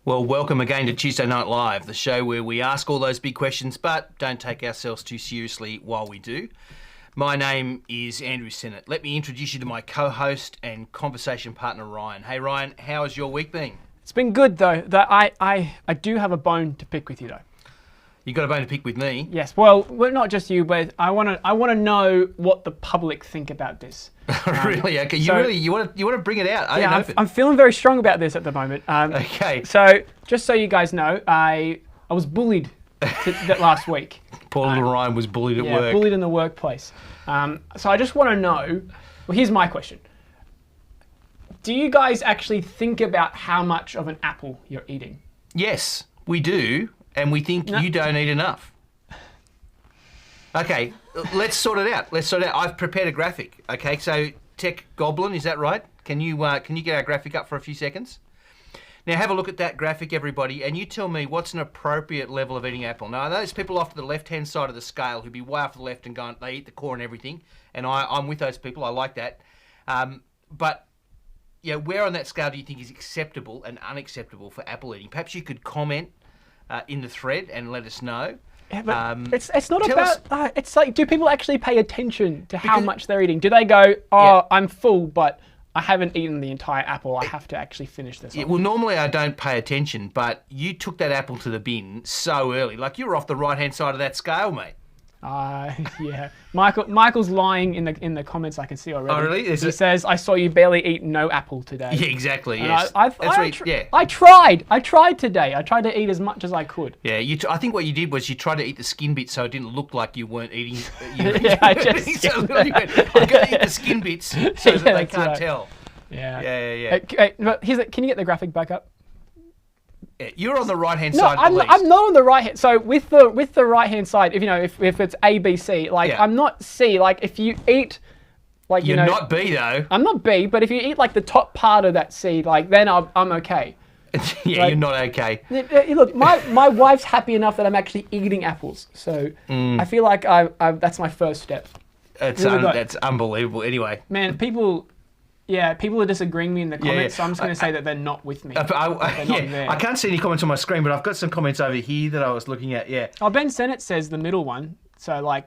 Well, welcome again to Tuesday Night Live, the show where we ask all those big questions but don't take ourselves too seriously while we do. My name is Andrew Sennett. Let me introduce you to my co-host and conversation partner, Ryan. Hey, Ryan, how has your week been? It's been good, though. I do have a bone to pick with you, though. You got a bone to pick with me? Yes. Well, not just you, but I want to know what the public think about this. Really? Okay. You want to bring it out? Yeah, I'm feeling very strong about this at the moment. Okay. So just so you guys know, I was bullied that last week. Poor little Ryan was bullied at work. Bullied in the workplace. So I just want to know. Well, here's my question. Do you guys actually think about how much of an apple you're eating? Yes, we do, and we think you don't eat enough. Okay, let's sort it out. I've prepared a graphic. Okay, so Tech Goblin, is that right? Can you get our graphic up for a few seconds? Now have a look at that graphic, everybody, and you tell me what's an appropriate level of eating apple. Now, I know there's people off to the left-hand side of the scale who'd be way off to the left and going, they eat the core and everything, and I'm with those people. I like that. But yeah, where on that scale do you think is acceptable and unacceptable for apple eating? Perhaps you could comment in the thread and let us know. Yeah, but it's not about. It's like, do people actually pay attention to how much they're eating? Do they go, I'm full, but I haven't eaten the entire apple. I have to actually finish this. Yeah, well, normally I don't pay attention, but you took that apple to the bin so early. Like, you were off the right-hand side of that scale, mate. Yeah. Michael's lying in the comments. I can see already. Oh, really? He says, "I saw you barely eat no apple today." Yeah, exactly. And yes. I tried. I tried today. I tried to eat as much as I could. Yeah. I think what you did was you tried to eat the skin bits so it didn't look like you weren't eating. I just. So literally went, I'm going to eat the skin bits so that they can't tell. Yeah. Yeah. But can you get the graphic back up? Yeah, you're on the right-hand side. I'm not on the right hand. So with the right-hand side, if it's A, B, C, I'm not C. Like, if you eat, you're not B though. I'm not B, but if you eat like the top part of that C, then I'm okay. Yeah, you're not okay. Look, my wife's happy enough that I'm actually eating apples, so I feel like that's my first step. That's unbelievable. Anyway, man, people are disagreeing with me in the comments, so I'm just going to say that they're not with me. I can't see any comments on my screen, but I've got some comments over here that I was looking at, yeah. Oh, Ben Sennett says the middle one. So, I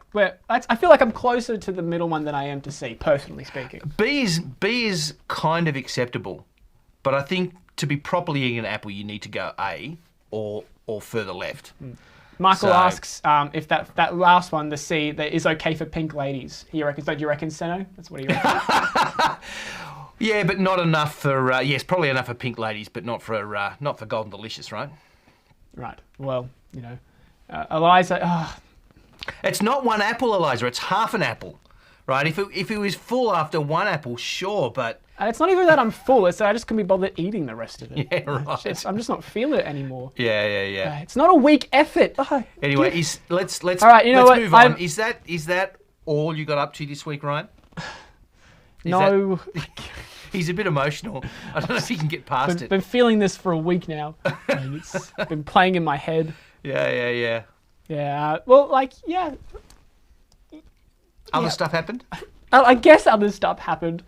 feel like I'm closer to the middle one than I am to C, personally speaking. B is kind of acceptable, but I think to be properly eating an apple, you need to go A or further left. Michael asks if that last one, the C, that is okay for pink ladies. Don't you reckon, Seno? That's what he reckons. Yeah, but not enough for yes, probably enough for pink ladies, but not for Golden Delicious, right? Right. Well, Eliza. It's not one apple, Eliza. It's half an apple, right? If it was full after one apple, sure, but it's not even that I'm full. It's that I just couldn't be bothered eating the rest of it. Yeah, right. I'm just not feeling it anymore. Yeah. It's not a weak effort. Anyway, let's all right. Let's move on. Is that all you got up to this week, Ryan? No. He's a bit emotional. I don't know if he can get past it. Been feeling this for a week now. It's been playing in my head. Yeah. Yeah. Well, Other stuff happened? I guess other stuff happened,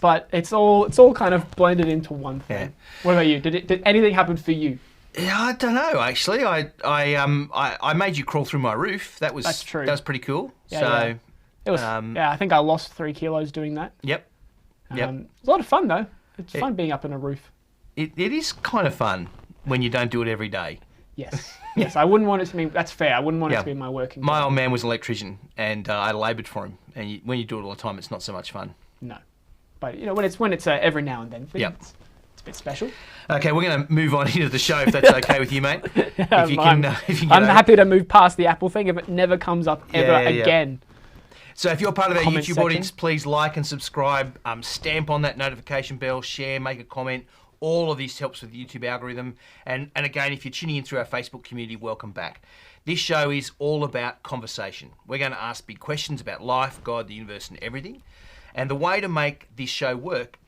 but it's all kind of blended into one thing. Yeah. What about you? Did anything happen for you? Yeah, I don't know. Actually, I made you crawl through my roof. That's true. That was pretty cool. Yeah. It was. I think I lost 3 kilos doing that. Yep. It was a lot of fun though. It's fun being up in a roof. It is kind of fun when you don't do it every day. Yes. Yes, I wouldn't want it to be. That's fair. I wouldn't want it to be my working. My old man was an electrician, and I laboured for him. And when you do it all the time, it's not so much fun. No, but when it's every now and then, it's a bit special. Okay, we're going to move on into the show if that's okay with you, mate. I'm happy to move past the Apple thing if it never comes up again. So if you're part of our YouTube audience, please like and subscribe, stamp on that notification bell, share, make a comment. All of this helps with the YouTube algorithm. And again, if you're tuning in through our Facebook community, welcome back. This show is all about conversation. We're going to ask big questions about life, God, the universe, and everything. And the way to make this show work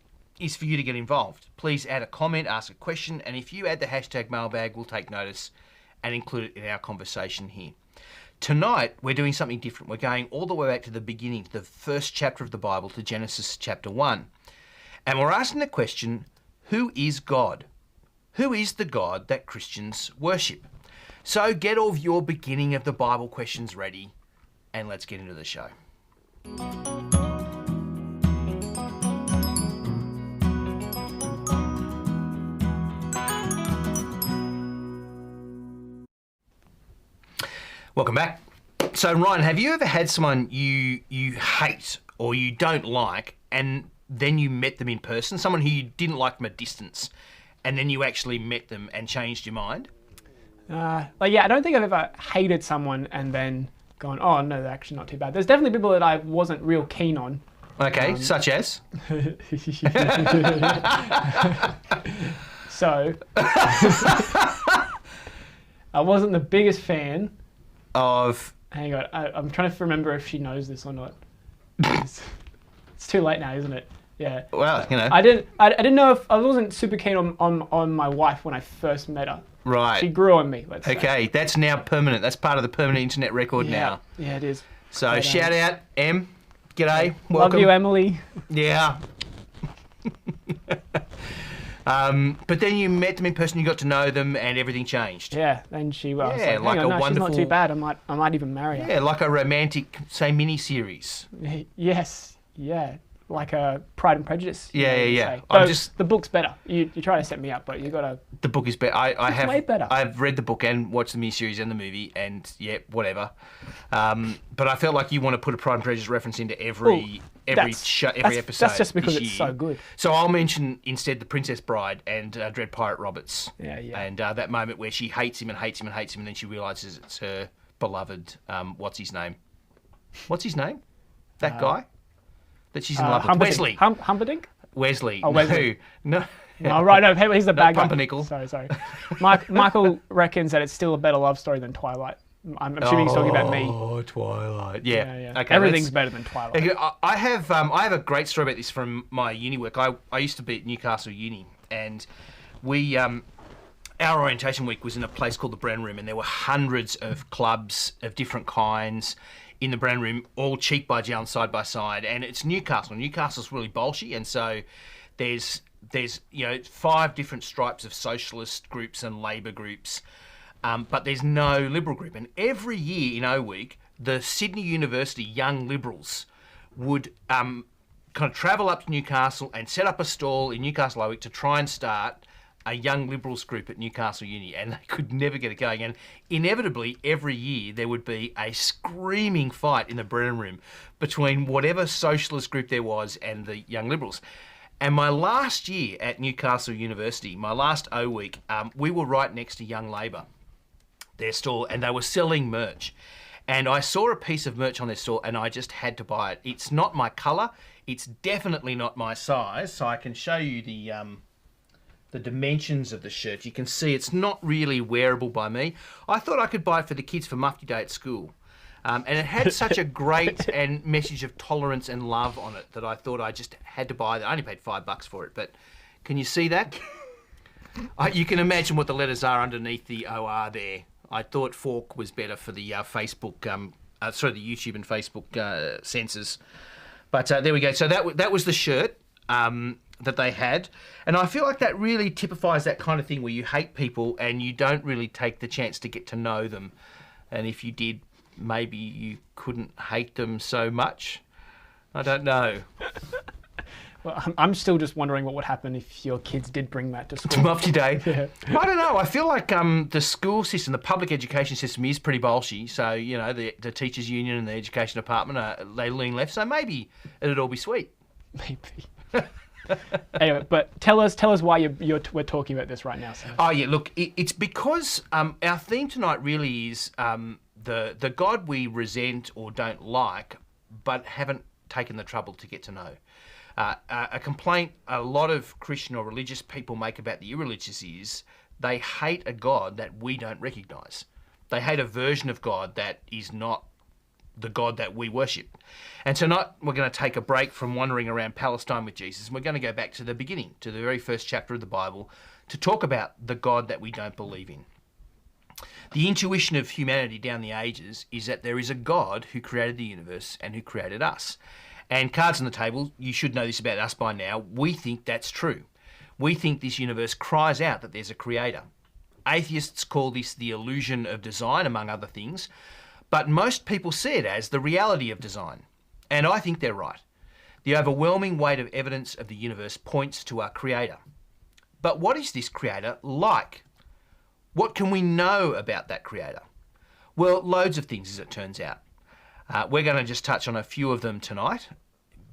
is for you to get involved. Please add a comment, ask a question, and if you add the hashtag mailbag, we'll take notice and include it in our conversation here. Tonight, we're doing something different. We're going all the way back to the beginning, to the first chapter of the Bible, to Genesis chapter 1. And we're asking the question, who is God? who is the God that Christians worship? So get all of your beginning of the Bible questions ready, and let's get into the show. Welcome back. So Ryan, have you ever had someone you hate or you don't like, and then you met them in person? Someone who you didn't like from a distance, and then you actually met them and changed your mind? I don't think I've ever hated someone and then gone, oh no, they're actually not too bad. There's definitely people that I wasn't real keen on. Okay, such as? So, I wasn't the biggest fan of... Hang on, I'm trying to remember if she knows this or not. It's too late now, isn't it? Yeah. Well, you know. I didn't know if I wasn't super keen on my wife when I first met her. Right. She grew on me, let's say. Okay, that's now permanent. That's part of the permanent internet record now. Yeah, it is. So shout out, Em. G'day. Welcome. Love you, Emily. Yeah. But then you met them in person, you got to know them, and everything changed. Yeah, and she was Yeah, like a wonderful... she's not too bad. I might even marry her. Yeah, like a romantic, say, mini-series. Yes, yeah. Like a Pride and Prejudice. Yeah. The book's better. You try to set me up, but you got to... The book is better. It's way better. I've read the book and watched the miniseries and the movie, and yeah, whatever. But I felt like you want to put a Pride and Prejudice reference into every episode. That's just because it's so good. So I'll mention instead The Princess Bride and Dread Pirate Roberts. Yeah. And that moment where she hates him and hates him and hates him, and then she realises it's her beloved. What's his name? That guy that she's in love with. Wesley. Humperdinck? Wesley. Oh, Wesley. No. Oh, right, no, he's the bad guy. Pumpernickel. Sorry. Michael reckons that it's still a better love story than Twilight. I'm assuming he's talking about me. Oh, Twilight. Yeah. Okay, everything's better than Twilight. I have a great story about this from my uni work. I used to be at Newcastle Uni, and we our orientation week was in a place called the Brown Room, and there were hundreds of clubs of different kinds in the Brown Room, all cheek by jowl, side by side. And it's Newcastle. Newcastle's really bolshy, and so there's 5 different stripes of socialist groups and Labor groups, but there's no Liberal group. And every year in O Week, the Sydney University Young Liberals would kind of travel up to Newcastle and set up a stall in Newcastle O Week to try and start a Young Liberals group at Newcastle Uni, and they could never get it going. And inevitably, every year, there would be a screaming fight in the Brennan Room between whatever socialist group there was and the Young Liberals. And my last year at Newcastle University, my last O Week, we were right next to Young Labor, their stall, and they were selling merch. And I saw a piece of merch on their store, and I just had to buy it. It's not my colour. It's definitely not my size, so I can show you the dimensions of the shirt. You can see it's not really wearable by me. I thought I could buy it for the kids for Mufti Day at school. And it had such a great and message of tolerance and love on it that I thought I just had to buy that. I only paid $5 for it, but can you see that? You can imagine what the letters are underneath the OR there. I thought fork was better for the Facebook, the YouTube and Facebook censors. But there we go. So that was the shirt that they had. And I feel like that really typifies that kind of thing where you hate people and you don't really take the chance to get to know them. And if you did, maybe you couldn't hate them so much. I don't know. Well, I'm still just wondering what would happen if your kids did bring that to school. To Mufti Day. Yeah. I don't know. I feel like the school system, the public education system is pretty bolshy. So, the teachers' union and the education department, they lean left. So maybe it'd all be sweet. Maybe. Anyway, but tell us why we're talking about this right now. So. Oh, yeah. Look, it's because our theme tonight really is the God we resent or don't like, but haven't taken the trouble to get to know. A complaint a lot of Christian or religious people make about the irreligious is they hate a God that we don't recognise. They hate a version of God that is not the God that we worship. And tonight we're going to take a break from wandering around Palestine with Jesus, and we're going to go back to the beginning, to the very first chapter of the Bible, to talk about the God that we don't believe in. The intuition of humanity down the ages is that there is a God who created the universe and who created us. And cards on the table, you should know this about us by now, we think that's true. We think this universe cries out that there's a creator. Atheists call this the illusion of design, among other things, but most people see it as the reality of design. And I think they're right. The overwhelming weight of evidence of the universe points to our creator. But what is this creator like? What can we know about that creator? Well, loads of things, as it turns out. We're going to just touch on a few of them tonight,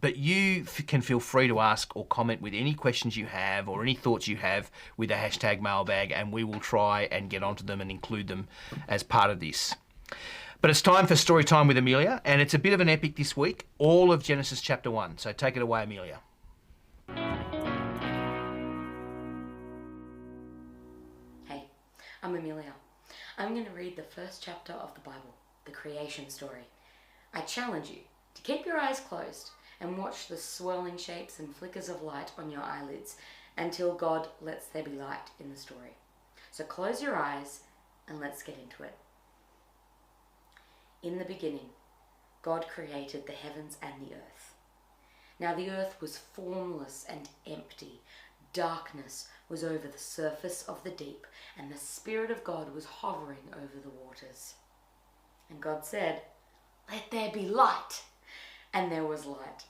but you can feel free to ask or comment with any questions you have or any thoughts you have with the hashtag mailbag, and we will try and get onto them and include them as part of this. But it's time for story time with Amelia, and it's a bit of an epic this week, all of Genesis chapter 1. So take it away, Amelia. Hey, I'm Amelia. I'm going to read the first chapter of the Bible, the creation story. I challenge you to keep your eyes closed and watch the swirling shapes and flickers of light on your eyelids until God lets there be light in the story. So close your eyes and let's get into it. In the beginning, God created the heavens and the earth. Now the earth was formless and empty. Darkness was over the surface of the deep, and the Spirit of God was hovering over the waters. And God said, "Let there be light." And there was light.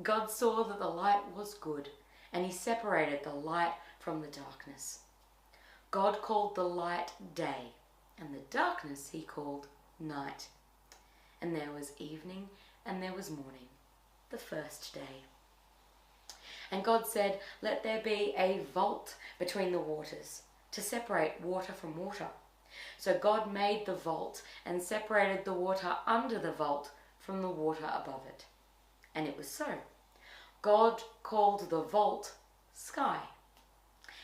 God saw that the light was good, and he separated the light from the darkness. God called the light day, and the darkness he called night. And there was evening, and there was morning, the first day. And God said, "Let there be a vault between the waters, to separate water from water." So God made the vault and separated the water under the vault from the water above it. And it was so. God called the vault sky.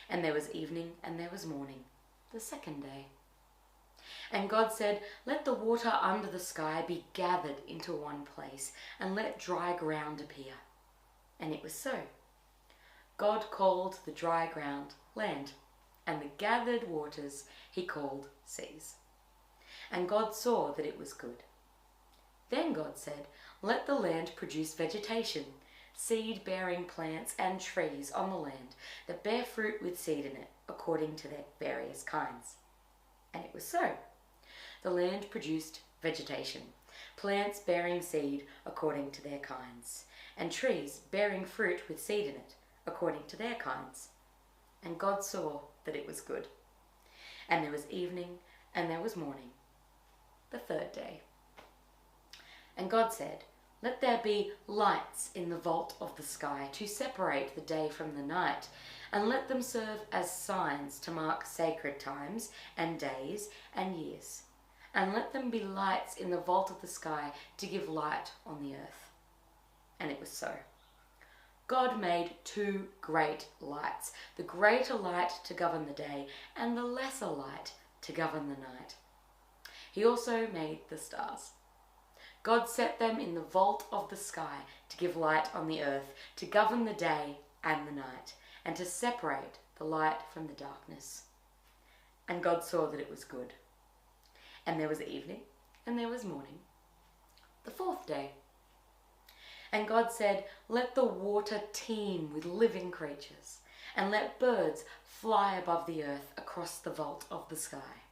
And there was evening and there was morning, the second day. And God said, "Let the water under the sky be gathered into one place, and let dry ground appear." And it was so. God called the dry ground land, and the gathered waters he called seas. And God saw that it was good. Then God said, "Let the land produce vegetation, seed-bearing plants and trees on the land that bear fruit with seed in it, according to their various kinds." And it was so. The land produced vegetation, plants bearing seed according to their kinds, and trees bearing fruit with seed in it, according to their kinds. And God saw that it was good. And there was evening and there was morning, the third day. And God said, "Let there be lights in the vault of the sky to separate the day from the night, and let them serve as signs to mark sacred times and days and years. And let them be lights in the vault of the sky to give light on the earth." And it was so. God made two great lights, the greater light to govern the day, and the lesser light to govern the night. He also made the stars. God set them in the vault of the sky to give light on the earth, to govern the day and the night, and to separate the light from the darkness. And God saw that it was good. And there was evening, and there was morning, the fourth day. And God said, "Let the water teem with living creatures, and let birds fly above the earth across the vault of the sky."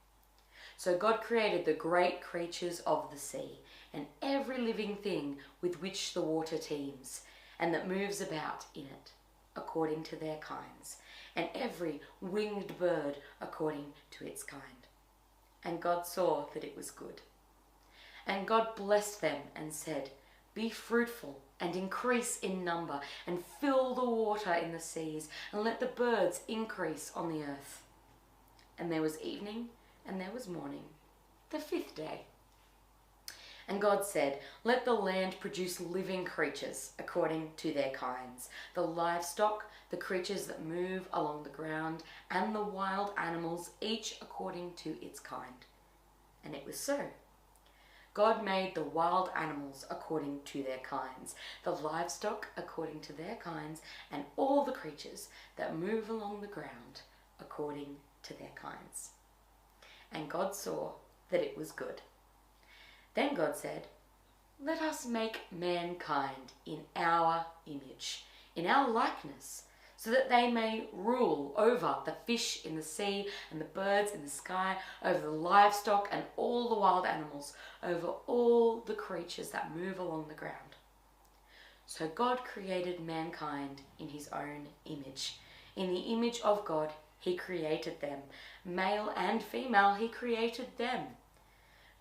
So God created the great creatures of the sea, and every living thing with which the water teems, and that moves about in it, according to their kinds, and every winged bird according to its kind. And God saw that it was good. And God blessed them and said, "Be fruitful and increase in number, and fill the water in the seas, and let the birds increase on the earth." And there was evening and there was morning, the fifth day. And God said, "Let the land produce living creatures according to their kinds, the livestock, the creatures that move along the ground, and the wild animals, each according to its kind." And it was so. God made the wild animals according to their kinds, the livestock according to their kinds, and all the creatures that move along the ground according to their kinds. And God saw that it was good. Then God said, "Let us make mankind in our image, in our likeness, so that they may rule over the fish in the sea and the birds in the sky, over the livestock and all the wild animals, over all the creatures that move along the ground. So God created mankind in his own image. In the image of God, he created them. Male and female, he created them.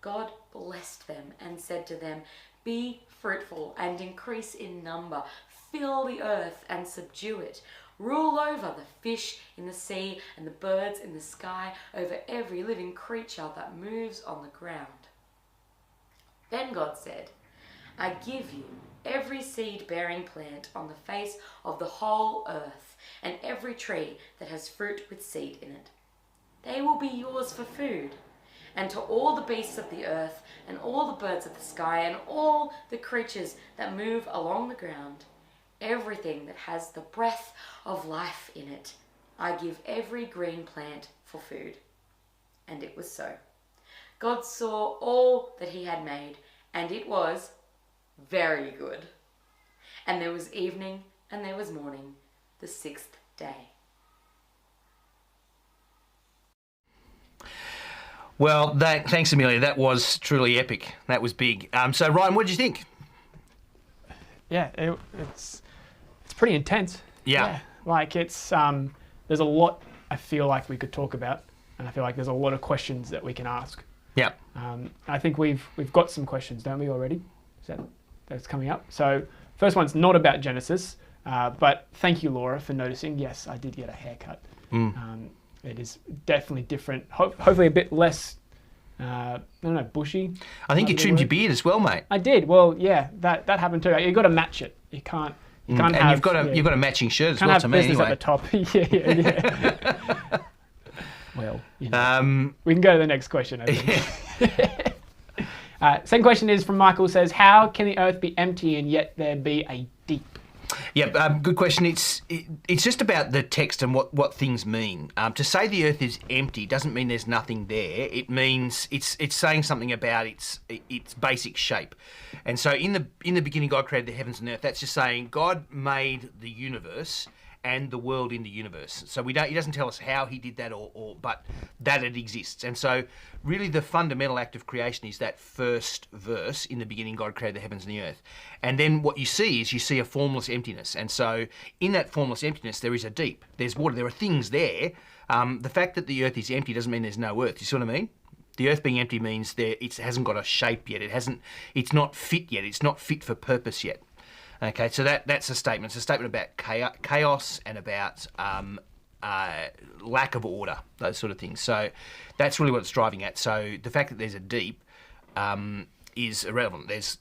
God blessed them and said to them, "Be fruitful and increase in number. Fill the earth and subdue it. Rule over the fish in the sea and the birds in the sky, over every living creature that moves on the ground." Then God said, "I give you every seed-bearing plant on the face of the whole earth, and every tree that has fruit with seed in it. They will be yours for food. And to all the beasts of the earth, and all the birds of the sky, and all the creatures that move along the ground, everything that has the breath of life in it, I give every green plant for food." And it was so. God saw all that he had made, and it was very good. And there was evening, and there was morning, the sixth day. Well, thanks, Amelia. That was truly epic. That was big. So, Ryan, what did you think? Yeah, it's pretty intense. Yeah. Like it's there's a lot I feel like we could talk about, and I feel like there's a lot of questions that we can ask. Yeah. I think we've got some questions, don't we, already? That's coming up. So first one's not about Genesis, but thank you, Laura, for noticing. Yes, I did get a haircut. It is definitely different. Hopefully a bit less, I don't know, bushy. I think you trimmed your beard as well, mate. I did. Well, yeah, that happened too. You got to match it. You can't. You can't and have, you've got a matching shirt as can't well have to me business anyway. at the top. yeah. Well, you know. We can go to the next question. I think. Second question is from Michael. Says, "How can the earth be empty and yet there be a deep?" Yeah, good question. It's just about the text and what things mean. To say the earth is empty doesn't mean there's nothing there. It means it's saying something about its basic shape. And so in the beginning, God created the heavens and earth. That's just saying God made the universe and the world in the universe. So he doesn't tell us how he did that but that it exists. And so really the fundamental act of creation is that first verse, in the beginning God created the heavens and the earth. And then what you see is a formless emptiness. And so in that formless emptiness there is a deep. There's water, there are things there. The fact that the earth is empty doesn't mean there's no earth. You see what I mean? The earth being empty means it hasn't got a shape yet. It's not fit yet. It's not fit for purpose yet. Okay, so that's a statement. It's a statement about chaos and about lack of order, those sort of things. So that's really what it's driving at. So the fact that there's a deep is irrelevant. It's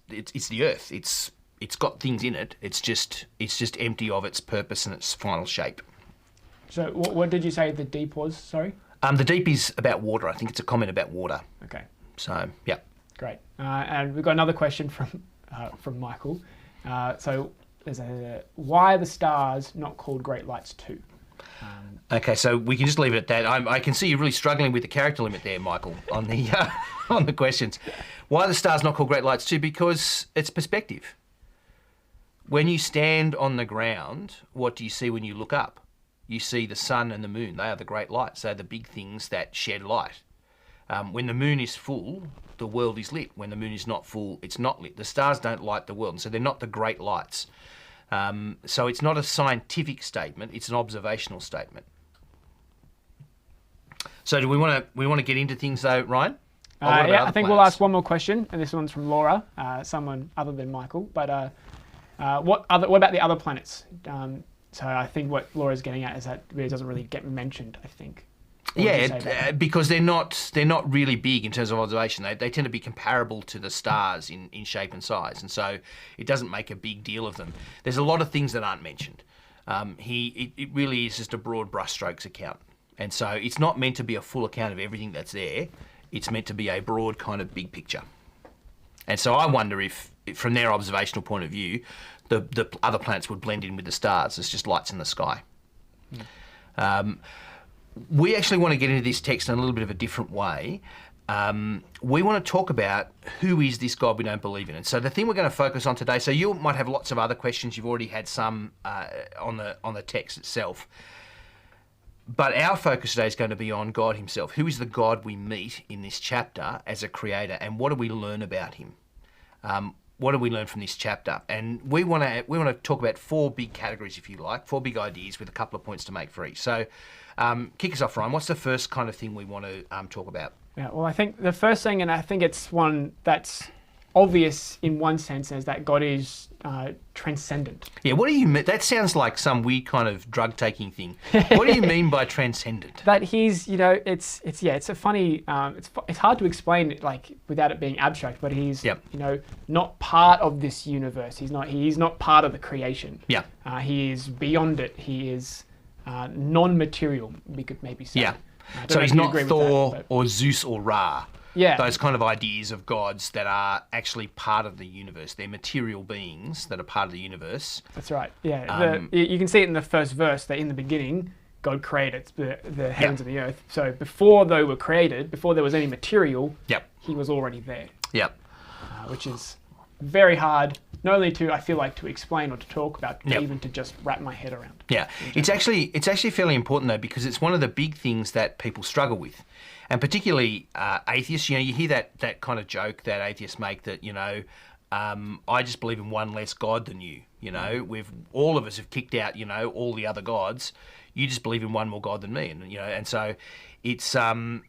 the earth. It's got things in it. It's just empty of its purpose and its final shape. So what did you say the deep was? Sorry. The deep is about water. I think it's a comment about water. Okay. So yeah. Great. And we've got another question from Michael. So there's why are the stars not called great lights too? Okay, so we can just leave it at that. I can see you're really struggling with the character limit there, Michael, on the questions. Why are the stars not called great lights too? Because it's perspective. When you stand on the ground, what do you see when you look up? You see the sun and the moon. They are the great lights. They're the big things that shed light. When the moon is full, the world is lit. When the moon is not full, it's not lit. The stars don't light the world, and so they're not the great lights. So it's not a scientific statement, it's an observational statement. So do we want to get into things though, Ryan? Yeah, I think we'll ask one more question, and this one's from Laura, someone other than Michael. But what about the other planets? So I think what Laura's getting at is that it doesn't really get mentioned, I think. Yeah, because they're not really big in terms of observation. They tend to be comparable to the stars in shape and size, and so it doesn't make a big deal of them. There's a lot of things that aren't mentioned. It really is just a broad brushstrokes account, and so it's not meant to be a full account of everything that's there. It's meant to be a broad kind of big picture. And so I wonder if from their observational point of view, the other planets would blend in with the stars. It's just lights in the sky. We actually want to get into this text in a little bit of a different way. we want to talk about who is this God we don't believe in. And so the thing we're going to focus on today, so you might have lots of other questions. You've already had some on the text itself. But our focus today is going to be on God himself. Who is the God we meet in this chapter as a creator, and what do we learn about him? What do we learn from this chapter? And we want to talk about 4 big categories, if you like, 4 big ideas with a couple of points to make for each. So kick us off, Ryan. What's the first kind of thing we want to talk about? Yeah, well, I think the first thing, and I think it's one that's obvious in one sense, is that God is transcendent. Yeah, what do you mean? That sounds like some weird kind of drug-taking thing. What do you mean by transcendent? That he's, it's a funny, it's hard to explain like without it being abstract, but he's, not part of this universe. He's not part of the creation. Yeah. He is beyond it. He is non-material, we could maybe say. Yeah. So he's not Thor or Zeus or Ra. Yeah. Those kind of ideas of gods that are actually part of the universe. They're material beings that are part of the universe. That's right. Yeah. You can see it in the first verse that in the beginning, God created the heavens and the earth. So before they were created, before there was any material, he was already there. Yep. Which is very hard, not only to, I feel like, to explain or to talk about, but even to just wrap my head around. Yeah. It's actually fairly important, though, because it's one of the big things that people struggle with. And particularly atheists, you hear that kind of joke that atheists make that, I just believe in one less God than you. All of us have kicked out, all the other gods. You just believe in one more God than me. And so it's, that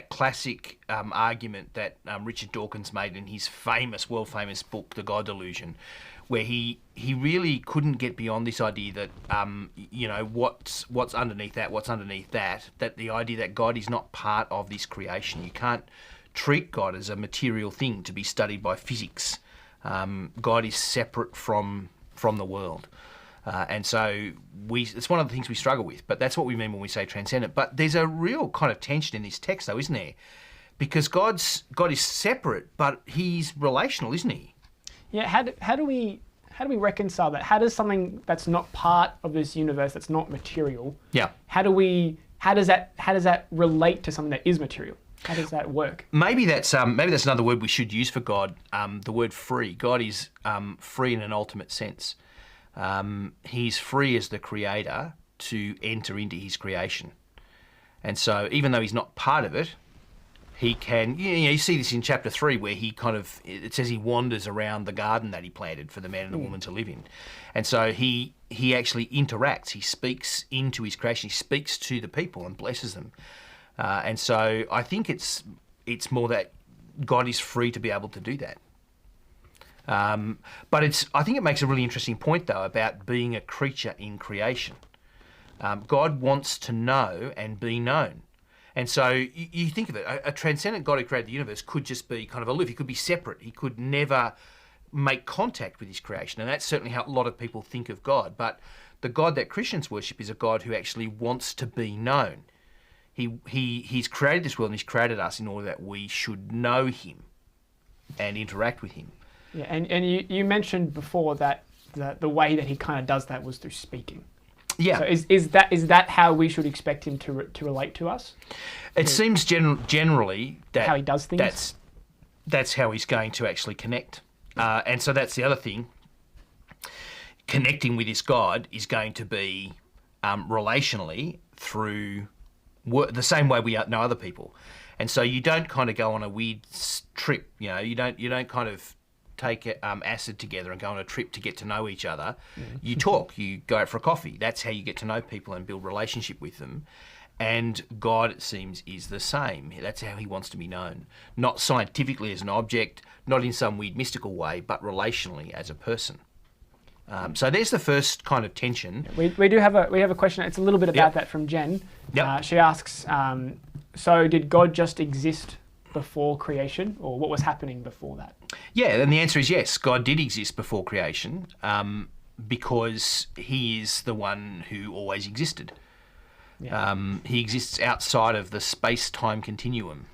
classic argument that Richard Dawkins made in his world famous book, The God Delusion, where he really couldn't get beyond this idea that, what's underneath that, that the idea that God is not part of this creation. You can't treat God as a material thing to be studied by physics. God is separate from the world. And so it's one of the things we struggle with, but that's what we mean when we say transcendent. But there's a real kind of tension in this text, though, isn't there? Because God is separate, but he's relational, isn't he? Yeah, how do we reconcile that? How does something that's not part of this universe, that's not material, how does that relate to something that is material? How does that work? Maybe that's another word we should use for God, the word free. God is free in an ultimate sense. He's free as the creator to enter into his creation. And so even though he's not part of it, he can, you see this in chapter 3 where it says he wanders around the garden that he planted for the man and the woman to live in. And so he actually interacts, he speaks into his creation, he speaks to the people and blesses them. And so I think it's more that God is free to be able to do that. But I think it makes a really interesting point, though, about being a creature in creation. God wants to know and be known. And so you think of it, a transcendent God who created the universe could just be kind of aloof. He could be separate. He could never make contact with his creation. And that's certainly how a lot of people think of God. But the God that Christians worship is a God who actually wants to be known. He's created this world and he's created us in order that we should know him and interact with him. Yeah, and you mentioned before that the way that he kind of does that was through speaking. Yeah. So is that how we should expect him to relate to us? It seems generally that how he does things. That's how he's going to actually connect, and so that's the other thing. Connecting with this God is going to be relationally through the same way we know other people, and so you don't kind of go on a weird trip. You don't kind of take acid together and go on a trip to get to know each other. You talk, you go out for a coffee. That's how you get to know people and build relationship with them. And God, it seems, is the same. That's how he wants to be known. Not scientifically as an object, not in some weird mystical way, but relationally as a person. So there's the first kind of tension. We do have a question. It's a little bit about that from Jen. She asks, so did God just exist before creation, or what was happening before that? Yeah, and the answer is yes. God did exist before creation because he is the one who always existed. Yeah. He exists outside of the space-time continuum.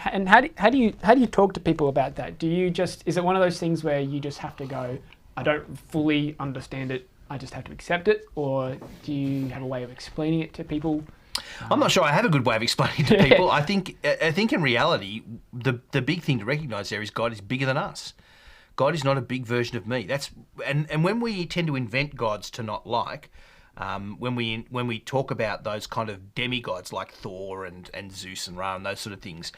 And how do you talk to people about that? Is it one of those things where you just have to go, I don't fully understand it, I just have to accept it, or do you have a way of explaining it to people? I'm not sure I have a good way of explaining it to people. I think in reality, the big thing to recognise there is God is bigger than us. God is not a big version of me. And when we tend to invent gods to not like, when we talk about those kind of demigods like Thor and Zeus and Ra and those sort of things,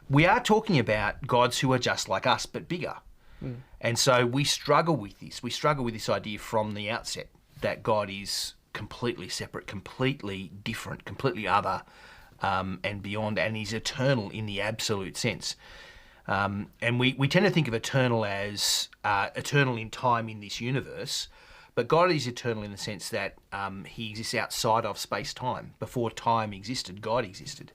we are talking about gods who are just like us but bigger. And so we struggle with this. We struggle with this idea from the outset that God is completely separate, completely different, completely other, and beyond, and he's eternal in the absolute sense. And we tend to think of eternal as eternal in time in this universe, but God is eternal in the sense that he exists outside of space-time. Before time existed, God existed.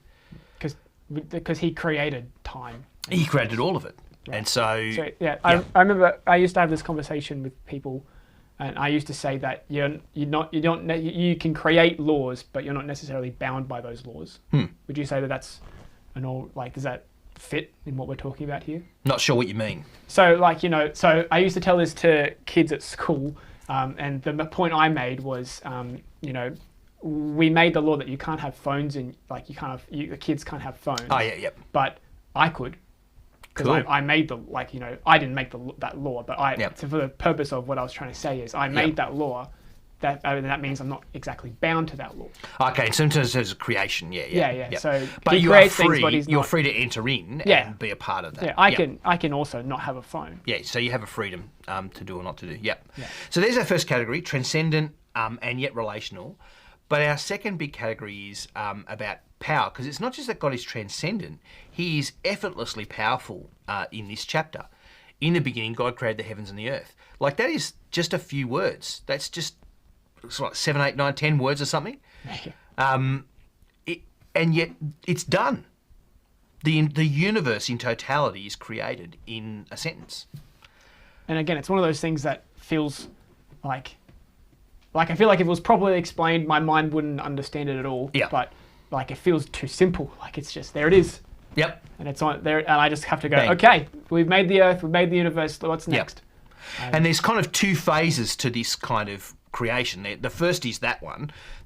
Because he created time. He created all of it. Right. And so yeah. I remember I used to have this conversation with people, and I used to say that you can create laws, but you're not necessarily bound by those laws. Would you say that that's does that fit in what we're talking about here? Not sure what you mean. So so I used to tell this to kids at school, and the point I made was, we made the law that you can't have phones in, the kids can't have phones. Oh yeah, yep. But I could. Because I made I didn't make that law, but so for the purpose of what I was trying to say is I made that law. That means I'm not exactly bound to that law. Okay, so in terms of creation, yeah. So but he you are creates free. Things, but he's you're not, free to enter in and be a part of that. Yeah, I can also not have a phone. Yeah, so you have a freedom to do or not to do. Yep. Yeah. So there's our first category, transcendent and yet relational. But our second big category is about power, because it's not just that God is transcendent, he is effortlessly powerful in this chapter. In the beginning, God created the heavens and the earth. Like, that is just a few words. That's just 7, 8, 9, 10 words or something. And yet it's done. The universe in totality is created in a sentence. And again, it's one of those things that feels like I feel like if it was properly explained, my mind wouldn't understand it at all. Yeah. But it feels too simple. Like, it's just, there it is. Yep. And it's on there, and I just have to go, okay, we've made the earth, we've made the universe, what's next? Yep. And there's kind of two phases to this kind of creation. The first is that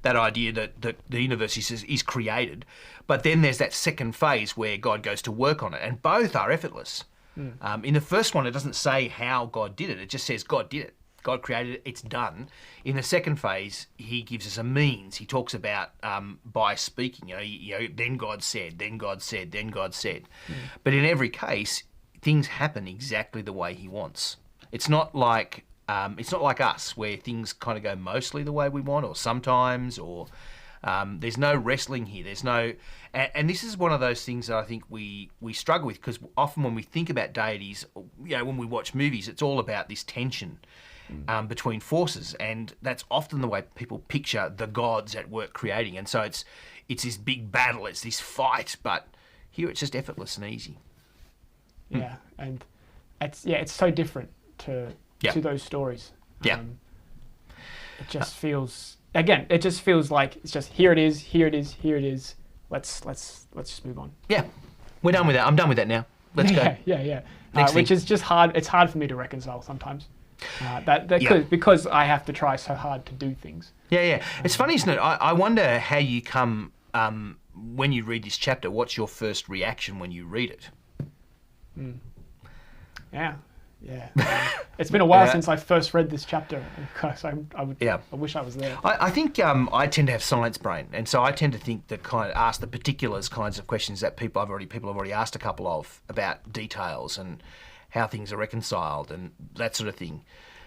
idea that the universe is created. But then there's that second phase where God goes to work on it, and both are effortless. In the first one, it doesn't say how God did it. It just says God did it. God created it, it's done. In the second phase, he gives us a means. He talks about by speaking, then God said, then God said, then God said. But in every case, things happen exactly the way he wants. It's not like us, where things kind of go mostly the way we want, or sometimes, or there's no wrestling here. There's no, and this is one of those things that I think we struggle with, because often when we think about deities, when we watch movies, it's all about this tension between forces, and that's often the way people picture the gods at work creating. And so it's this big battle, it's this fight, but here it's just effortless and easy. Yeah, and it's so different to those stories. Yeah. It just feels like it's just here it is, here it is, here it is. Let's just move on. Yeah, we're done with that. I'm done with that now. Let's go. Yeah. Which is just hard. It's hard for me to reconcile sometimes. Because I have to try so hard to do things. Yeah. It's funny, isn't it? I wonder how you come when you read this chapter. What's your first reaction when you read it? Yeah. It's been a while since I first read this chapter, because I wish I was there. I think I tend to have science brain, and so I tend to think ask the particulars kinds of questions that people have already asked a couple of, about details and how things are reconciled and that sort of thing.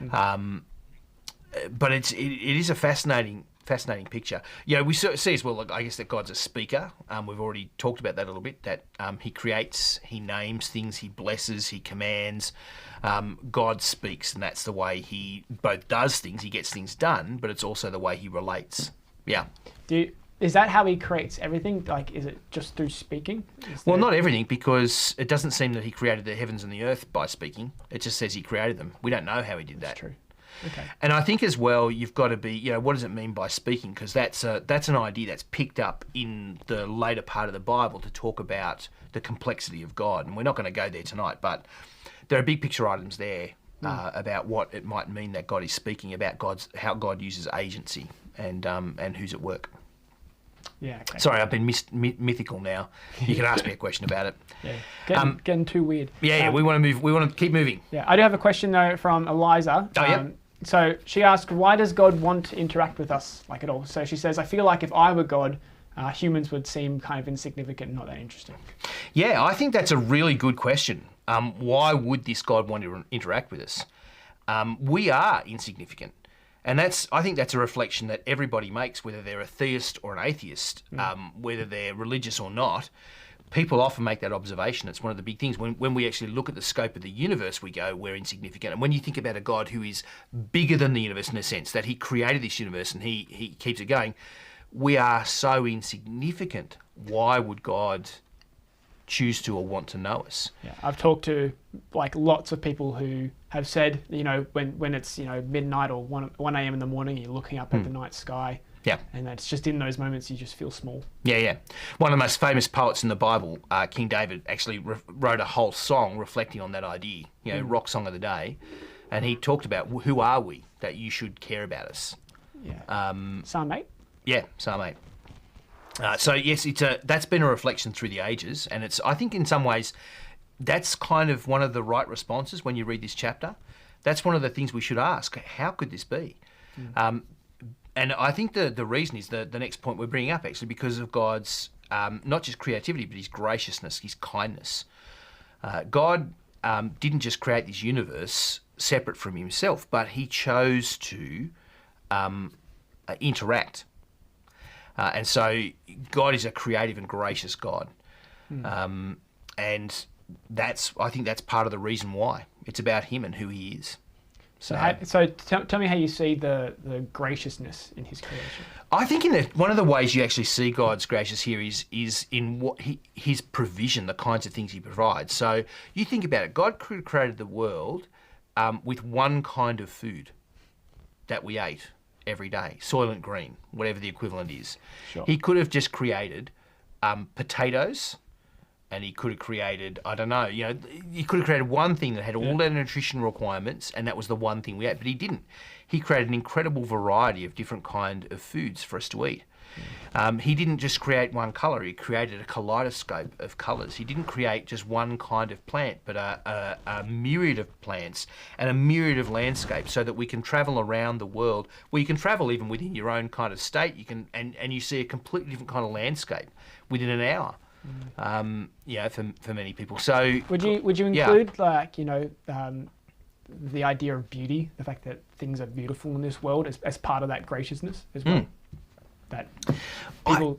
But it is a fascinating picture. We see as well, I guess, that God's a speaker. We've already talked about that a little bit, that he creates, he names things, he blesses, he commands. God speaks, and that's the way he both does things, he gets things done, but it's also the way he relates. Yeah. Is that how he creates everything? Like, is it just through speaking? Well, not everything, because it doesn't seem that he created the heavens and the earth by speaking. It just says he created them. We don't know how he did that. That's true. Okay. And I think as well, you've got to be, what does it mean by speaking? Because that's an idea that's picked up in the later part of the Bible to talk about the complexity of God. And we're not going to go there tonight, but there are big picture items there about what it might mean that God is speaking, about how God uses agency and who's at work. Yeah. Okay. Sorry, I've been mythical now. You can ask me a question about it. Yeah. Getting too weird. Yeah, we want to move. We want to keep moving. Yeah. I do have a question though from Eliza. Oh, yeah. So she asked, why does God want to interact with us like at all? So she says, I feel like if I were God, humans would seem kind of insignificant and not that interesting. Yeah, I think that's a really good question. Why would this God want to interact with us? We are insignificant. And I think that's a reflection that everybody makes, whether they're a theist or an atheist, whether they're religious or not. People often make that observation. It's one of the big things. When we actually look at the scope of the universe, we go, we're insignificant. And when you think about a God who is bigger than the universe in a sense, that he created this universe and he keeps it going, we are so insignificant. Why would God choose to or want to know us? Yeah, I've talked to like lots of people who have said, you know, when it's, you know, midnight or 1 a.m. in the morning, you're looking up at the night sky. Yeah. And it's just in those moments you just feel small. Yeah. One of the most famous poets in the Bible, King David, actually wrote a whole song reflecting on that idea, you know, rock song of the day. And he talked about, who are we that you should care about us? Yeah. Psalm 8? Yeah, Psalm 8. So yes, that's been a reflection through the ages, and I think in some ways that's kind of one of the right responses when you read this chapter. That's one of the things we should ask: how could this be? And I think the reason is the next point we're bringing up, actually, because of God's not just creativity but his graciousness, his kindness. God didn't just create this universe separate from himself, but he chose to interact. And so God is a creative and gracious God. And I think that's part of the reason why. It's about him and who he is. So tell me how you see the graciousness in his creation. I think one of the ways you actually see God's gracious here is in what his provision, the kinds of things he provides. So you think about it. God created the world with one kind of food that we ate every day, Soylent Green, whatever the equivalent is. Sure. He could have just created potatoes, and he could have created, I don't know, you know, he could have created one thing that had all their nutrition requirements, and that was the one thing we ate, but he didn't. He created an incredible variety of different kind of foods for us to eat. He didn't just create one colour, he created a kaleidoscope of colours. He didn't create just one kind of plant, but a myriad of plants and a myriad of landscapes, so that we can travel around the world. Well, you can travel even within your own kind of state, you can, and you see a completely different kind of landscape within an hour. Yeah, for many people. So would you include like, you know, the idea of beauty, the fact that things are beautiful in this world as part of that graciousness as well? That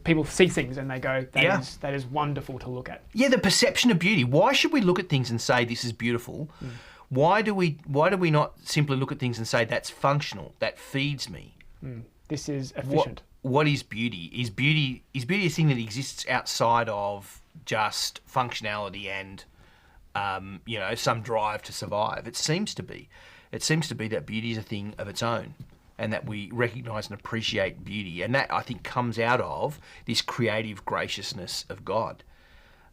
people see things and they go, that is wonderful to look at. Yeah, the perception of beauty. Why should we look at things and say this is beautiful? Why do we not simply look at things and say that's functional, that feeds me? This is efficient. What is beauty? Is beauty a thing that exists outside of just functionality and you know, some drive to survive? It seems to be. It seems to be that beauty is a thing of its own, and that we recognise and appreciate beauty. And that, I think, comes out of this creative graciousness of God.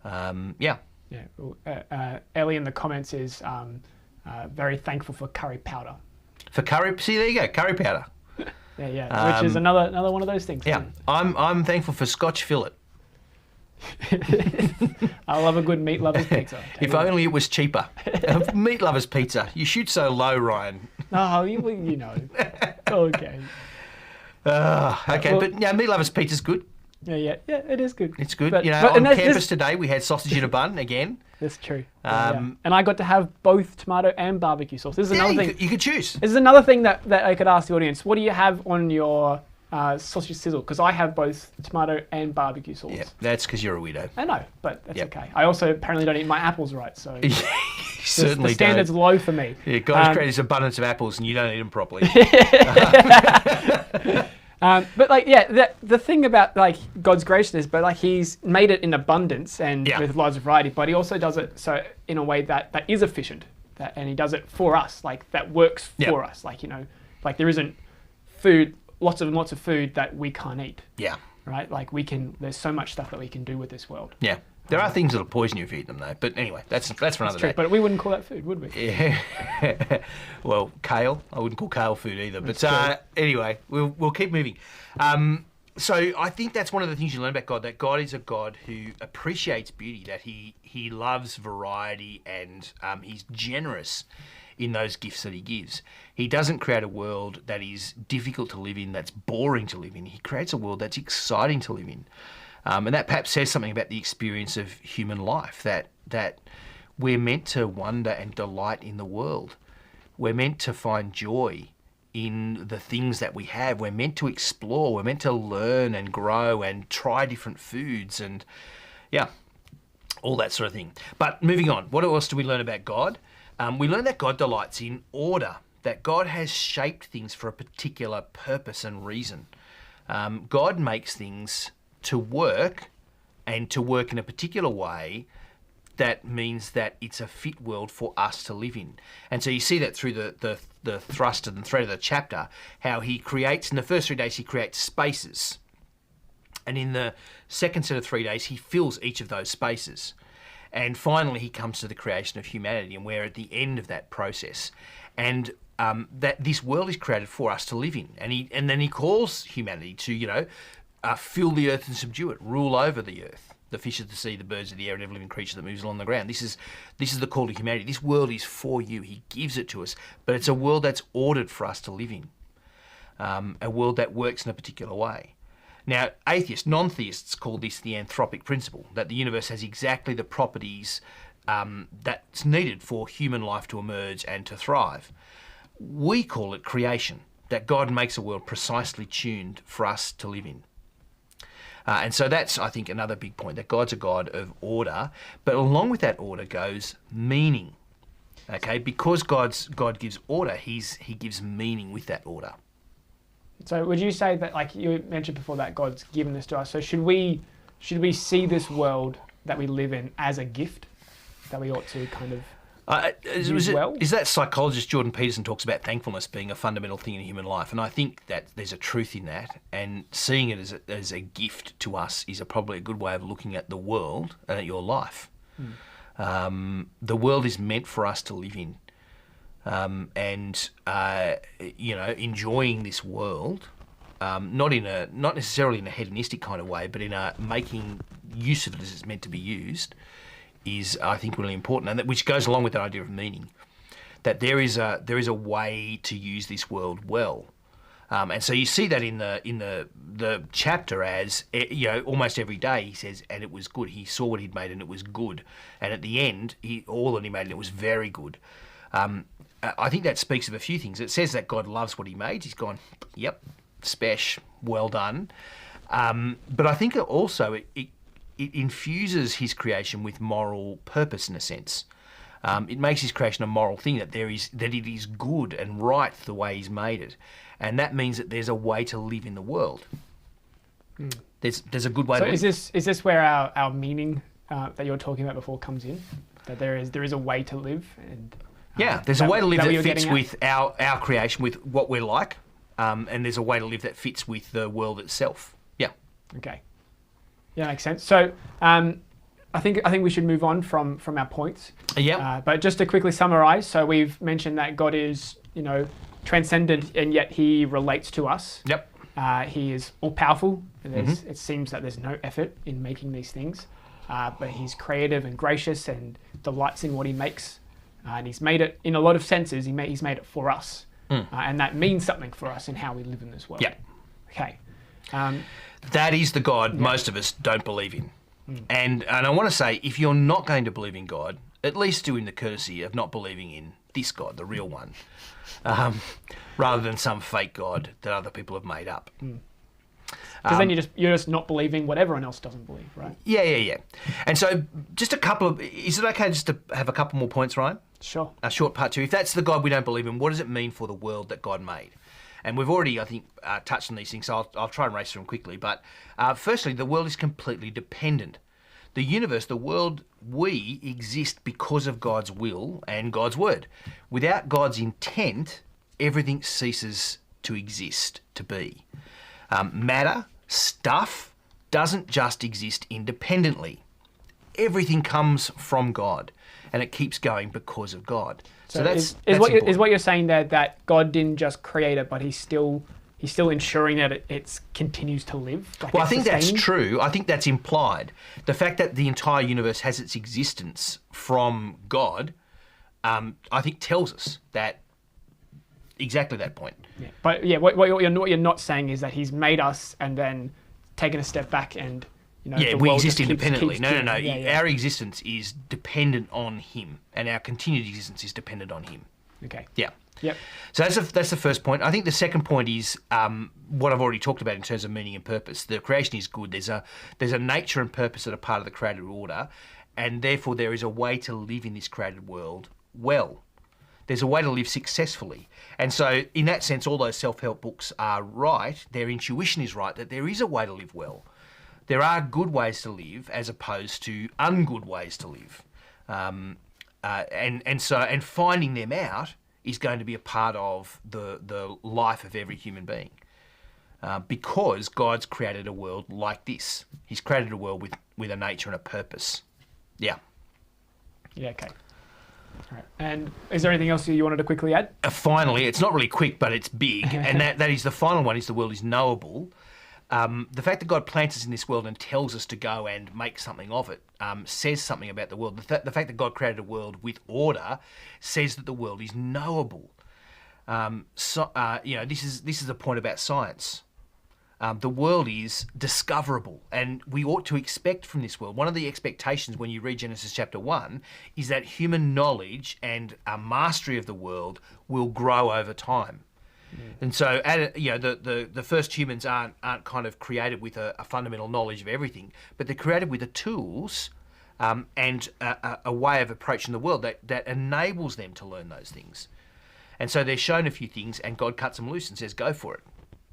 Yeah. Ellie in the comments is very thankful for curry powder. For curry? See, there you go, curry powder. Which is another one of those things. Yeah, I'm thankful for Scotch fillet. I love a good meat lover's pizza. If only it was cheaper. Meat lover's pizza. You shoot so low, Ryan. Oh, you know. Okay. Okay, but yeah, meat lover's pizza's good. Yeah, it is good. It's good. But, you know, on campus today we had sausage in a bun again. That's true. And I got to have both tomato and barbecue sauce. This is another thing. You could choose. This is another thing that I could ask the audience. What do you have on your sausage sizzle? Because I have both tomato and barbecue sauce. Yeah, that's because you're a weirdo. I know, but that's okay. I also apparently don't eat my apples right, so certainly the standard's low for me. Yeah, God created this abundance of apples and you don't eat them properly. But like, the thing about like God's graciousness, but like He's made it in abundance and with lots of variety, but He also does it so in a way that is efficient, and He does it for us, like that works for us. Like, you know, like there isn't food, lots of food that we can't eat. Yeah. Right. Like there's so much stuff that we can do with this world. Yeah. There are things that'll poison you if you eat them, though. But anyway, that's for another day. But we wouldn't call that food, would we? Yeah. Well, kale. I wouldn't call kale food either. But anyway, we'll keep moving. So I think that's one of the things you learn about God, that God is a God who appreciates beauty, that he loves variety, and he's generous in those gifts that he gives. He doesn't create a world that is difficult to live in, that's boring to live in. He creates a world that's exciting to live in. And that perhaps says something about the experience of human life, that we're meant to wonder and delight in the world. We're meant to find joy in the things that we have. We're meant to explore. We're meant to learn and grow and try different foods and, all that sort of thing. But moving on, what else do we learn about God? We learn that God delights in order, that God has shaped things for a particular purpose and reason. God makes things to work, and to work in a particular way that means that it's a fit world for us to live in. And so you see that through the thrust and thread of the chapter, how he creates, in the first 3 days, he creates spaces. And in the second set of 3 days, he fills each of those spaces. And finally, he comes to the creation of humanity, and we're at the end of that process. And that this world is created for us to live in. And then he calls humanity to, fill the earth and subdue it, rule over the earth, the fish of the sea, the birds of the air, and every living creature that moves along the ground. This is the call to humanity. This world is for you. He gives it to us, but it's a world that's ordered for us to live in, a world that works in a particular way. Now, atheists, non-theists call this the anthropic principle, that the universe has exactly the properties that's needed for human life to emerge and to thrive. We call it creation, that God makes a world precisely tuned for us to live in. And so that's, I think, another big point, that God's a God of order, but along with that order goes meaning. Okay, because God gives order, he gives meaning with that order. So would you say that, like you mentioned before, that God's given this to us? So should we see this world that we live in as a gift that we ought to kind of use well? Is that psychologist Jordan Peterson talks about thankfulness being a fundamental thing in human life, and I think that there's a truth in that, and seeing it as a gift to us is probably a good way of looking at the world and at your life. The world is meant for us to live in. Enjoying this world, not necessarily in a hedonistic kind of way, but in a making use of it as it's meant to be used, is, I think, really important, and which goes along with that idea of meaning. That there is a way to use this world well, and so you see that in the chapter as almost every day he says, and it was good. He saw what he'd made, and it was good. And at the end, all that he made, and it was very good. I think that speaks of a few things. It says that God loves what he made. He's gone, yep, spesh, well done. But I think also it infuses his creation with moral purpose in a sense. It makes his creation a moral thing, that it is good and right the way he's made it. And that means that there's a way to live in the world. There's a good way to live. Is this where our meaning that you were talking about before comes in? That there is a way to live, and there's a way to live that fits with our creation, with what we're like, and there's a way to live that fits with the world itself. Yeah. Okay. Yeah, makes sense. So, I think we should move on from our points. Yeah. But just to quickly summarize, so we've mentioned that God is, transcendent, and yet he relates to us. Yep. He is all powerful, and it seems that there's no effort in making these things, but he's creative and gracious and delights in what he makes. And he's made it, in a lot of senses, he's made it for us. And that means something for us in how we live in this world. Yeah. Okay. That is the God most of us don't believe in. And I want to say, if you're not going to believe in God, at least do him the courtesy of not believing in this God, the real one, rather than some fake God that other people have made up. Because then you're just not believing what everyone else doesn't believe, right? Yeah. And so just is it okay just to have a couple more points, Ryan? Sure. A short part two. If that's the God we don't believe in, what does it mean for the world that God made? And we've already, I think, touched on these things, so I'll try and race through them quickly. But firstly, the world is completely dependent. The universe, the world, we exist because of God's will and God's word. Without God's intent, everything ceases to exist, to be. Matter, stuff, doesn't just exist independently. Everything comes from God, and it keeps going because of God. So that's what you're saying there, that God didn't just create it, but he still he's still ensuring that it continues to live. Like Well, I it's think that's sustaining. true. I think that's implied. The fact that the entire universe has its existence from God, I think tells us that exactly that point. Yeah. But yeah, what you're not saying is that he's made us and then taken a step back and Yeah, the we world exist just independently. keeps No. doing- Yeah. Our existence is dependent on him, and our continued existence is dependent on him. Okay. Yeah. Yep. So that's the first point. I think the second point is what I've already talked about in terms of meaning and purpose. The creation is good. There's a nature and purpose that are part of the created order, and therefore there is a way to live in this created world well. There's a way to live successfully. And so in that sense, all those self-help books are right. Their intuition is right, that there is a way to live well. There are good ways to live as opposed to ungood ways to live. And finding them out is going to be a part of the life of every human being. Because God's created a world like this. He's created a world with a nature and a purpose. Yeah. Yeah. Okay. All right. And is there anything else you wanted to quickly add? Finally, it's not really quick, but it's big, and that is the final one, is the world is knowable. The fact that God plants us in this world and tells us to go and make something of it says something about the world. The fact that God created a world with order says that the world is knowable. This is a point about science. The world is discoverable, and we ought to expect from this world. One of the expectations when you read Genesis chapter 1 is that human knowledge and mastery of the world will grow over time. And so, the first humans aren't kind of created with a fundamental knowledge of everything, but they're created with the tools and a way of approaching the world that enables them to learn those things. And so they're shown a few things, and God cuts them loose and says, "Go for it."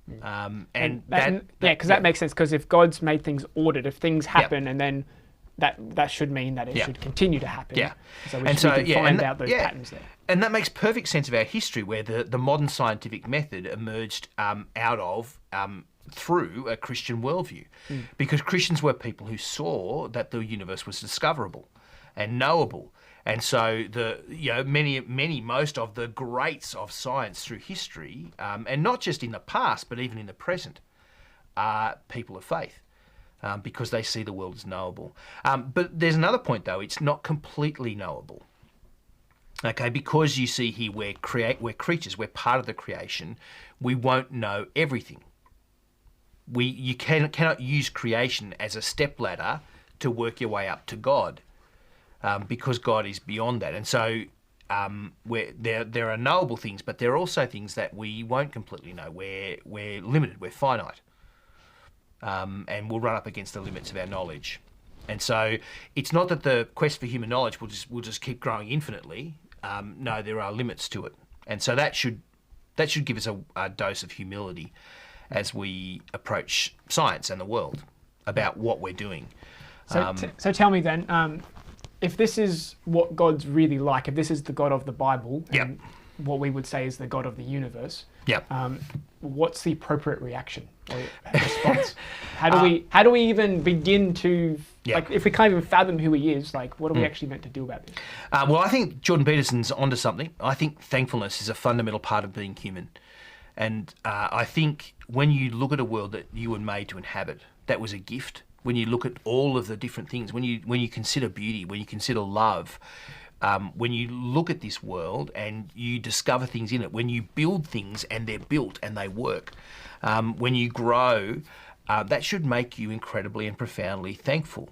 Because that makes sense. Because if God's made things ordered, if things happen, and then that should mean that it should continue to happen. Yeah. So we can find out those patterns there. And that makes perfect sense of our history, where the modern scientific method emerged through a Christian worldview, because Christians were people who saw that the universe was discoverable and knowable. And so most of the greats of science through history, and not just in the past, but even in the present, are people of faith, because they see the world as knowable. But there's another point, though. It's not completely knowable. Okay, because you see here we're creatures, we're part of the creation. We won't know everything. You cannot use creation as a stepladder to work your way up to God. Because God is beyond that. And so there are knowable things, but there are also things that we won't completely know. We're limited, we're finite, and we'll run up against the limits of our knowledge. And so it's not that the quest for human knowledge will just keep growing infinitely. No, there are limits to it. And so that should give us a dose of humility as we approach science and the world about what we're doing. So tell me then, if this is what God's really like, if this is the God of the Bible, and what we would say is the God of the universe, what's the appropriate reaction or response? How do we even begin to, like, if we can't even fathom who he is, like, what are we actually meant to do about this? Well, I think Jordan Peterson's onto something. I think thankfulness is a fundamental part of being human. And I think when you look at a world that you were made to inhabit, that was a gift. When you look at all of the different things, when you consider beauty, when you consider love, when you look at this world and you discover things in it, when you build things and they're built and they work, when you grow, that should make you incredibly and profoundly thankful.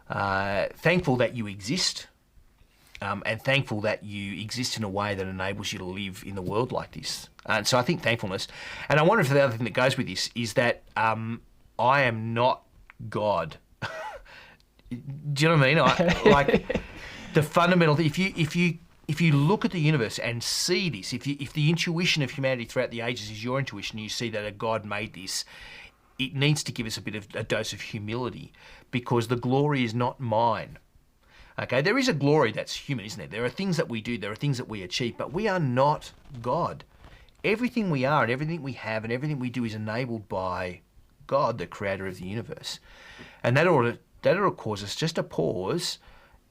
Thankful that you exist, and thankful that you exist in a way that enables you to live in the world like this. And so I think thankfulness. And I wonder if the other thing that goes with this is that I am not God. Do you know what I mean? Like the fundamental thing. If you look at the universe and see this, if the intuition of humanity throughout the ages is your intuition, you see that a God made this. It needs to give us a dose of humility, because the glory is not mine. Okay, there is a glory that's human, isn't there? There are things that we do, there are things that we achieve, but we are not God. Everything we are and everything we have and everything we do is enabled by God, the creator of the universe. And that ought to cause us just to pause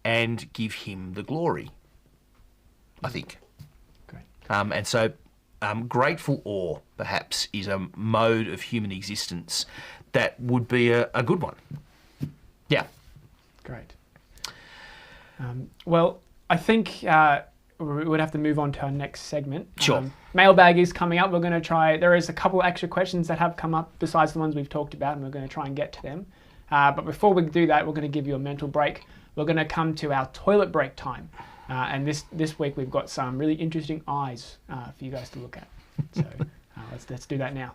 and give him the glory, I think. Great. And so grateful awe perhaps, is a mode of human existence that would be a good one. Yeah. Great. Well, I think we would have to move on to our next segment. Sure. Mailbag is coming up. We're going to try. There is a couple extra questions that have come up besides the ones we've talked about, and we're going to try and get to them. But before we do that, we're going to give you a mental break. We're going to come to our toilet break time. And this week we've got some really interesting eyes for you guys to look at. So let's do that now.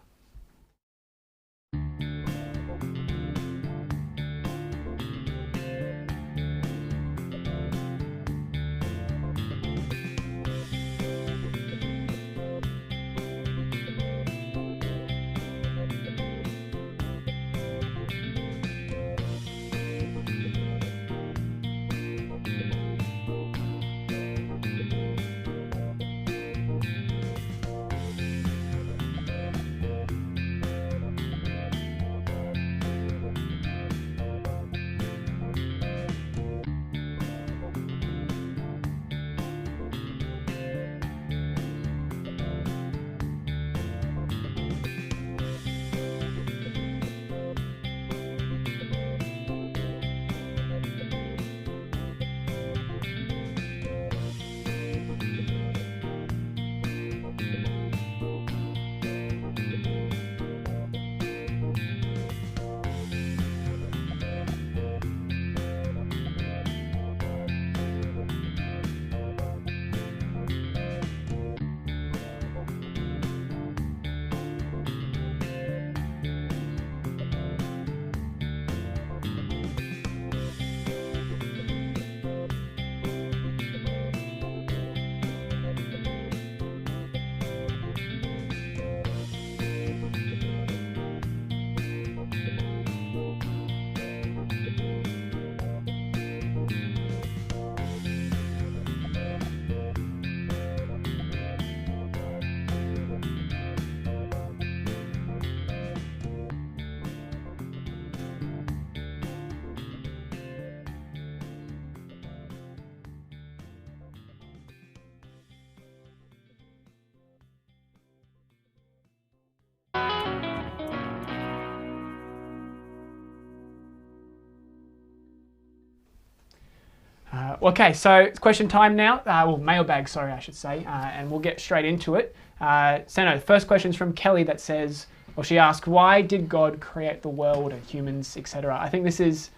Okay, so it's question time now. Well, mailbag, sorry, I should say, and we'll get straight into it. So, the first question's from Kelly that says, well, she asked, why did God create the world and humans, etc.? I think this is,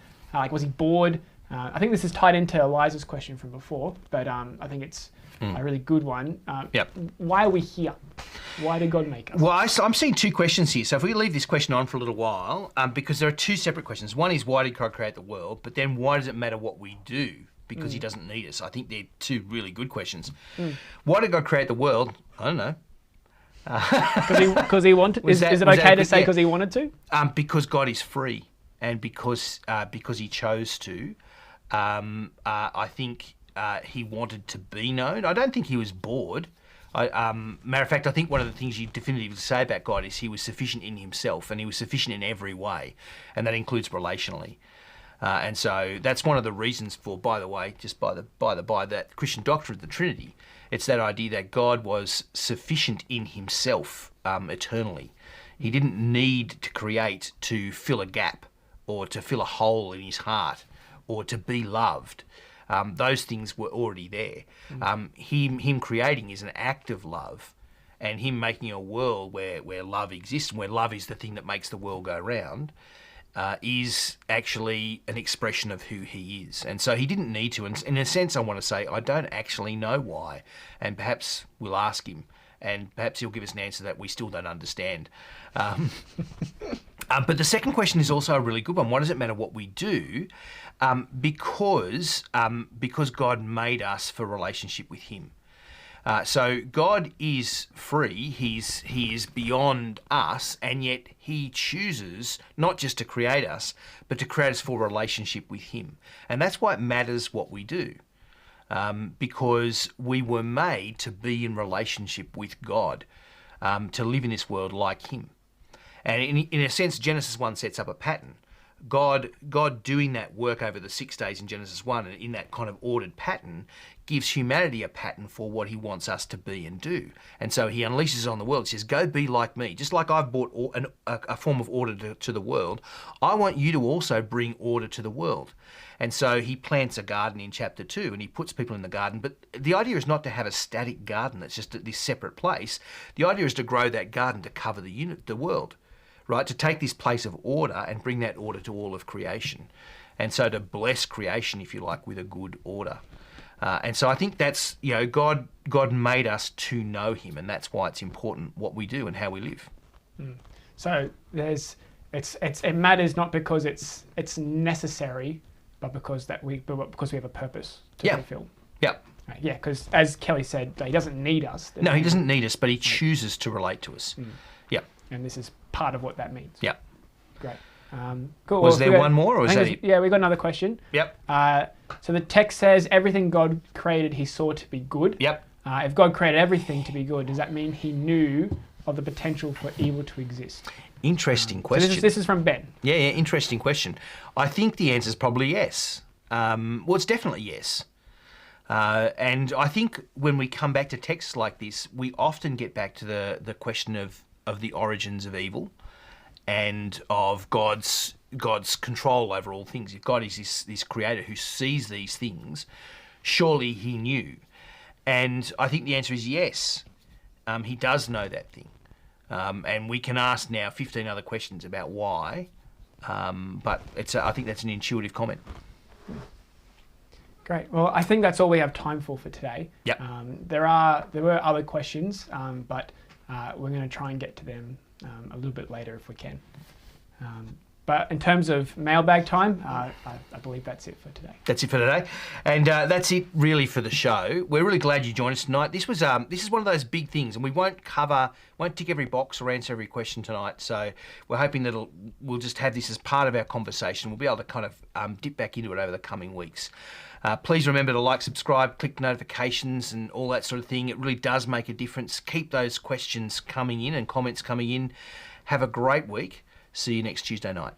was he bored? I think this is tied into Eliza's question from before, but I think it's a really good one. Yep. Why are we here? Why did God make us? Well, I'm seeing two questions here. So if we leave this question on for a little while, because there are two separate questions. One is, why did God create the world? But then why does it matter what we do? Because he doesn't need us. I think they're two really good questions. Why did God create the world? I don't know. Because he wanted. Is it okay to say because he wanted to? Because God is free, and because he chose to. I think he wanted to be known. I don't think he was bored. Matter of fact, I think one of the things you definitively say about God is he was sufficient in himself, and he was sufficient in every way, and that includes relationally. And so that's one of the reasons for, by the way, just by that Christian doctrine of the Trinity, it's that idea that God was sufficient in himself eternally. He didn't need to create to fill a gap or to fill a hole in his heart or to be loved. Those things were already there. Him creating is an act of love, and him making a world where love exists, and where love is the thing that makes the world go round, is actually an expression of who he is. And so he didn't need to. And in a sense, I want to say, I don't actually know why. And perhaps we'll ask him, and perhaps he'll give us an answer that we still don't understand. But the second question is also a really good one. Why does it matter what we do? Because God made us for relationship with him. So God is free, he is beyond us, and yet he chooses not just to create us, but to create us for a relationship with him. And that's why it matters what we do, because we were made to be in relationship with God, to live in this world like him. And in a sense, Genesis 1 sets up a pattern. God doing that work over the 6 days in Genesis 1 and in that kind of ordered pattern gives humanity a pattern for what he wants us to be and do. And so he unleashes on the world. He says, go be like me. Just like I've brought a form of order to the world, I want you to also bring order to the world. And so he plants a garden in chapter 2 and he puts people in the garden. But the idea is not to have a static garden that's just at this separate place. The idea is to grow that garden to cover the world, right? To take this place of order and bring that order to all of creation. And so to bless creation, if you like, with a good order. And so I think that's, God made us to know him, and that's why it's important what we do and how we live. So it matters not because it's necessary, but because we have a purpose to fulfill. Yeah. Right, yeah, because as Kelly said, he doesn't need us. No, he doesn't need us, but he chooses to relate to us. Yeah. And this is part of what that means. Yeah. Great. Cool. Was there one more, or was that it? Yeah, we got another question. Yep. So the text says everything God created he saw to be good. Yep. If God created everything to be good, does that mean he knew of the potential for evil to exist? Interesting question. So this is from Ben. Yeah, interesting question. I think the answer is probably yes. Well, it's definitely yes. And I think when we come back to texts like this, we often get back to the question of the origins of evil and of God's control over all things. If God is this creator who sees these things, surely he knew. And I think the answer is yes. He does know that thing. And we can ask now 15 other questions about why, but I think that's an intuitive comment. Great. Well, I think that's all we have time for today. Yep. There were other questions, but we're going to try and get to them a little bit later if we can. But in terms of mailbag time, I believe that's it for today. That's it for today, and that's it really for the show. We're really glad you joined us tonight. This is one of those big things, and we won't tick every box or answer every question tonight. So we're hoping that we'll just have this as part of our conversation. We'll be able to kind of dip back into it over the coming weeks. Please remember to like, subscribe, click notifications and all that sort of thing. It really does make a difference. Keep those questions coming in and comments coming in. Have a great week. See you next Tuesday night.